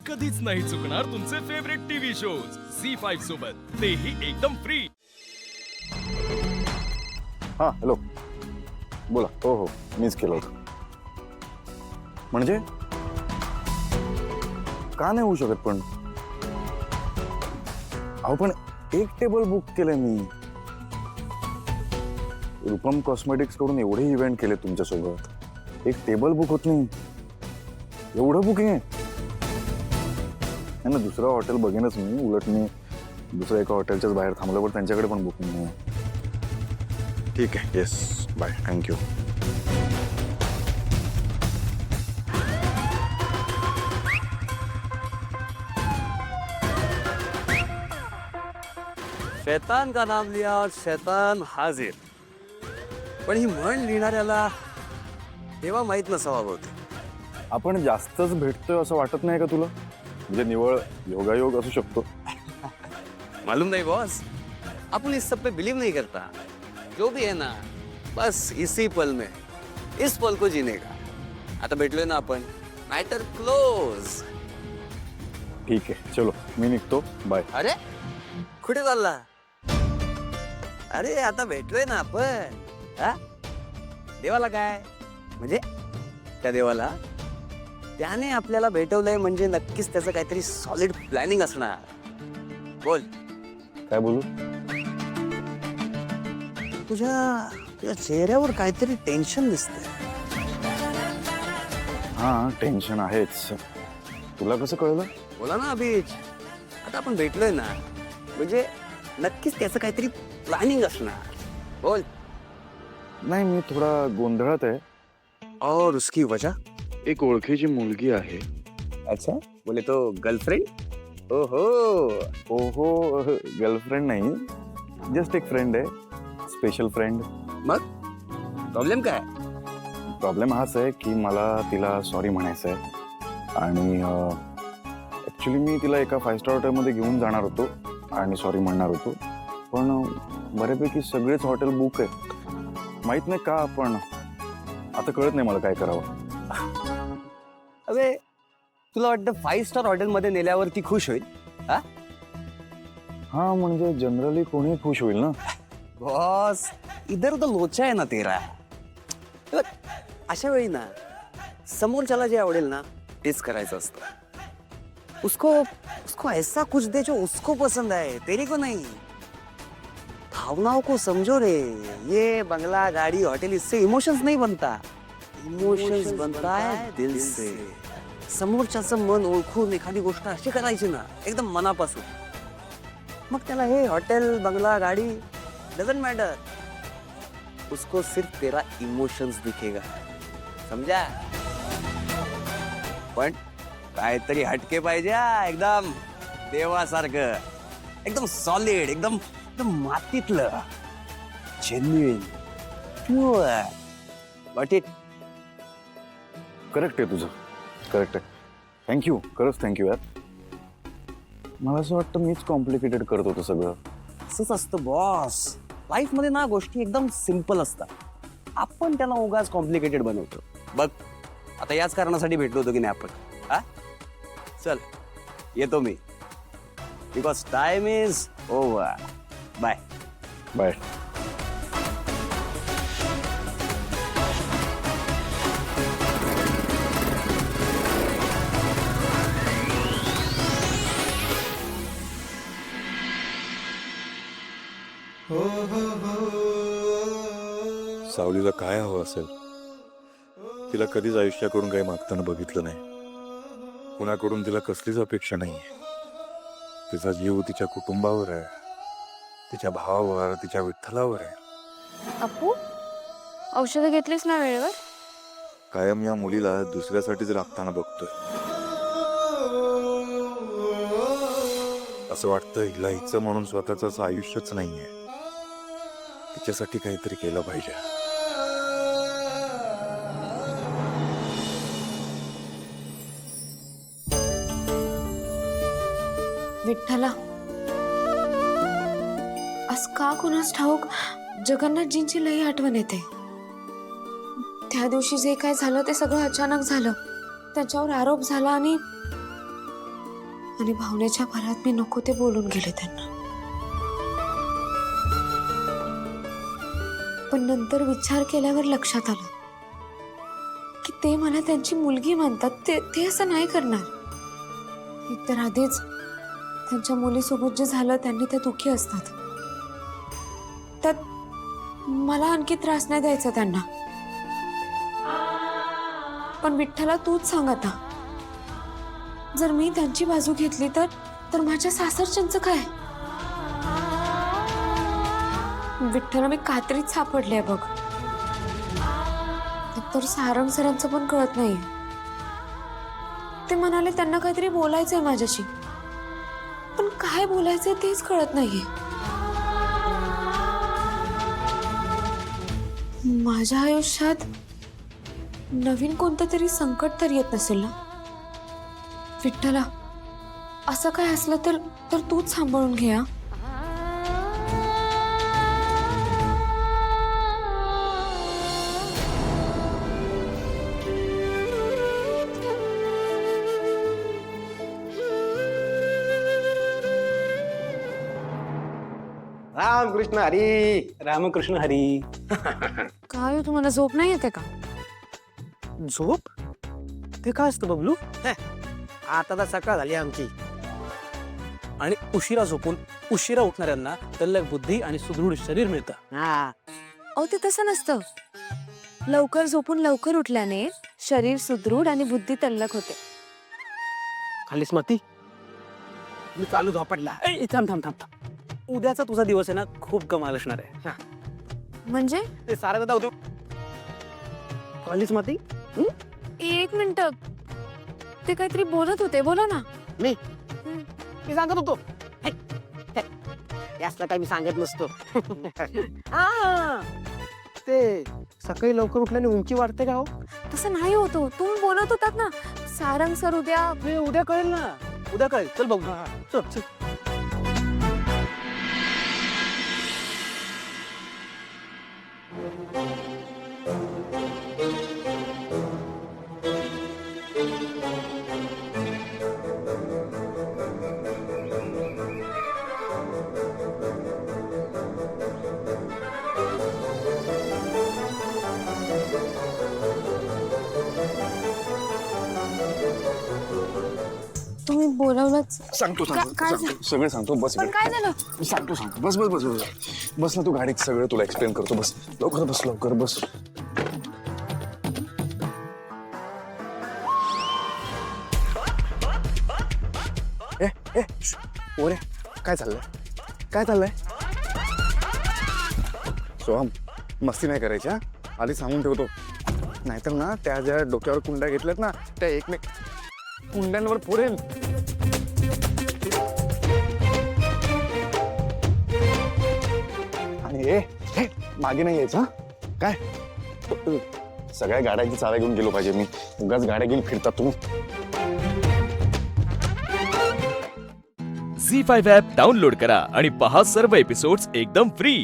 कधीच नाही चुकणार तुमचे फेवरेट टीव्ही शोज झी5 सोबत, तेही एकदम फ्री. हा हॅलो, बोला. हो हो, मीच केलं होतं. म्हणजे का नाही होऊ शकत पण? अहो पण एक टेबल बुक केलंय मी. रूपम कॉस्मेटिक्स कडून एवढे इव्हेंट केले तुमच्यासोबत, एक टेबल बुक होत नाही. एवढं बुकिंग आहे ना. दुसरं हॉटेल बघेनच मी. उलट मी दुसऱ्या एका हॉटेलच्याच बाहेर थांबलो, पण त्यांच्याकडे पण बुकिंग नाही. ठीक आहे, येस, बाय, थँक्यू. शैतान का नाम लिया और शैतान हाजिर. पण ही म्हण लिहिणाऱ्याला तेव्हा माहित नसावा बहुतेक. आपण जास्तच भेटतोय असं वाटत नाही का तुला? म्हणजे निवळ योगायोग असू शकतो. मालूम नहीं बॉस, अपन इस सब पे बिलीव नहीं करता. जो भी है ना, बस इसी पल में, इस पल को जीने का. आता भेटलोय ना आपण, मॅटर क्लोज. ठीक आहे, चलो मी निघतो, बाय. अरे कुठे चालला? अरे आता भेटलोय ना आपण. हा? देवाला काय म्हणजे? त्या देवाला त्याने आपल्याला भेटवलंय म्हणजे नक्कीच त्याचं काहीतरी सॉलिड प्लॅनिंग असणार. बोल. काय बोलू? तुझ्या तुझ्या चेहऱ्यावर काहीतरी टेन्शन दिसतंय. हा, टेन्शन आहेच. तुला कसं कळलं? बोला ना अभिज. आता आपण भेटलोय ना म्हणजे नक्कीच त्याचं काहीतरी प्लॅनिंग असणार. बोल. नाही, मी थोडा गोंधळात आहे. और उसकी वजह? एक ओळखीची मुलगी आहे. अच्छा, बोले तो गर्लफ्रेंड? ओहो. ओहो, गर्लफ्रेंड नाही, जस्ट एक फ्रेंड आहे, स्पेशल फ्रेंड. मग प्रॉब्लेम काय? प्रॉब्लेम हाच आहे की मला तिला सॉरी म्हणायचं आहे. आणि ॲक्च्युली मी तिला एका 5 स्टार हॉटेलमध्ये घेऊन जाणार होतो आणि सॉरी म्हणणार होतो, पण बऱ्यापैकी सगळेच हॉटेल बुक आहेत. माहीत नाही का, पण आता कळत नाही मला काय करावं. अबे तुला वाटतं 5 स्टार हॉटेलमध्ये नेल्यावर ती खुश होईल? हा? हा, म्हणजे जनरली कोणी खुश होईल ना. बॉस, इधर तो लोचा आहे ना तेरा. बघ, अशा वेळी ना समोरच्याला जे आवडेल ना तेच करायचं असतं. उसको उसको ऐसा कुछ दे जो उसको पसंद है, तेरे को नहीं. भावनाओं को समझो रे. ये बंगला, गाड़ी, होटल, इससे इमोशंस नहीं बनता. इमोशंस बनता है दिल से. समोरच्याचं मन ओळखून एखादी गोष्ट अशी करायची ना एकदम मनापासून, मग त्याला हे हॉटेल, बंगला, गाड़ी डजंट मैटर. उसको सिर्फ तेरा इमोशंस दिखेगा. समझा? पण काहीतरी हटके पाहिजे हा, एकदम देवासारखं, एकदम सॉलिड, एकदम एकदम मातीतलं, genuine, pure. Got it? Correct आहे तुझं, करेक्ट आहे. थँक्यू, खरंच थँक्यू यार. मला असं वाटतं मीच कॉम्प्लिकेटेड करत होतो सगळं. असंच असतं बॉस. लाईफ मध्ये ना गोष्टी एकदम सिम्पल असतात, आपण त्याला उगाच कॉम्प्लिकेटेड बनवतो. बघ, आता याच कारणासाठी भेटलो होतो की नाही आपण. हा, चल येतो मी, because time is over. Bye bye. सावलीला काय हवं असेल? तिला कधीच आयुष्याकडून काही मागताना बघितलं नाही. कुणाकडून तिला कसलीच अपेक्षा नाही. तिचा जीव तिच्या कुटुंबावर आहे, तिच्या भावावर, तिच्या विठ्ठलावर आहे. अपू, औषधं घेतलीस ना वेळेवर? कायम या मुलीला दुसऱ्यासाठीच राखताना बघतोय. असं वाटतं हिला हिचं म्हणून स्वतःच असं आयुष्यच नाहीये. तिच्यासाठी काहीतरी केलं पाहिजे. विठ्ठला, आज का कुणास ठाऊक जगन्नाथजींची लई आठवण येते. त्या दिवशी जे काय झालं ते सगळं अचानक झालं. त्याच्यावर आरोप झाला आणि आणि भावनेच्या भरात मी नको ते बोलून गेले त्यांना. पण नंतर विचार केल्यावर लक्षात आलं की ते मला त्यांची मुलगी मानतात. ते असं नाही करणार. एकतर आधीच त्यांच्या मुलीसोबत जे झालं त्यांनी ते दुःखी असतात. त्यात मला आणखी त्रास नाही द्यायचा त्यांना. पण विठ्ठला तूच सांग आता, जर मी त्यांची बाजू घेतली तर माझ्या सासरच्यांचं काय? विठ्ठला मी कात्रीत सापडले बघ. तर सारंग सरांचं पण कळत नाहीये. ते म्हणाले त्यांना काहीतरी बोलायचंय माझ्याशी, पण काय बोलायचंय तेच कळत नाहीये. माझ्या आयुष्यात नवीन कोणतं तरी संकट तर येत नसेल ना विठ्ठला? असं काय असलं तर तूच सांभाळून घे. रामकृष्ण हरी. रामकृष्ण हरी. काय तुम्हाला झोप नाही येते का? झोप? ते काय असतं बबलू? आता तर सकाळ झाली आमची. आणि उशिरा झोपून उशिरा उठणाऱ्यांना तल्लख बुद्धी आणि सुदृढ शरीर मिळतं. हा, अहो ते तसं नसतं. लवकर झोपून लवकर उठल्याने शरीर सुदृढ आणि बुद्धी तल्लख होते. खालीच मती. मी चालू झोपडला. ए, थांब थांब थांब थांब. उद्याचा तुझा दिवस आहे ना, खूप कमाल असणार आहे. म्हणजे ते सारा दादा होतो. खालीच मती. एक मिनिट, ते काहीतरी बोलत होते, बोला ना. मी सांगत होतो. जास्त काय मी सांगत नसतो. हा, ते सकाळी लवकर उठल्याने उंची वाढते का हो? तसं नाही होतो. तुम्ही बोलत होतात ना, सारंग सर उद्या. ते उद्या कळेल ना. उद्या कळेल. चल बघू. चल चल. तुम्ही बोलावलंच. सांगतो काय सांगतो सगळं सांगतो. बस पण काय झालं? सांगतो बस बस बस बस बस ना तू गाडीत सगळं तुला एक्सप्लेन करतो. बस लवकर बस लवकर बस. ओरे काय चाललंय? काय चाललंय? सोहम, मस्ती नाही करायची हा. आधी सांगून ठेवतो, नाहीतर ना त्या ज्या डोक्यावर कुंड्या घेतल्यात ना त्या एकमेक कुंड्यांवर फोडेल. आणि हे मागे नाही यायचं हा? काय सगळ्या गाड्यांची चाव्या घेऊन गेलो पाहिजे मी. उगाच गाड्या घेऊन फिरतात तुम्ही. झी5 ॲप डाउनलोड करा आणि पहा सर्व एपिसोड्स एकदम फ्री.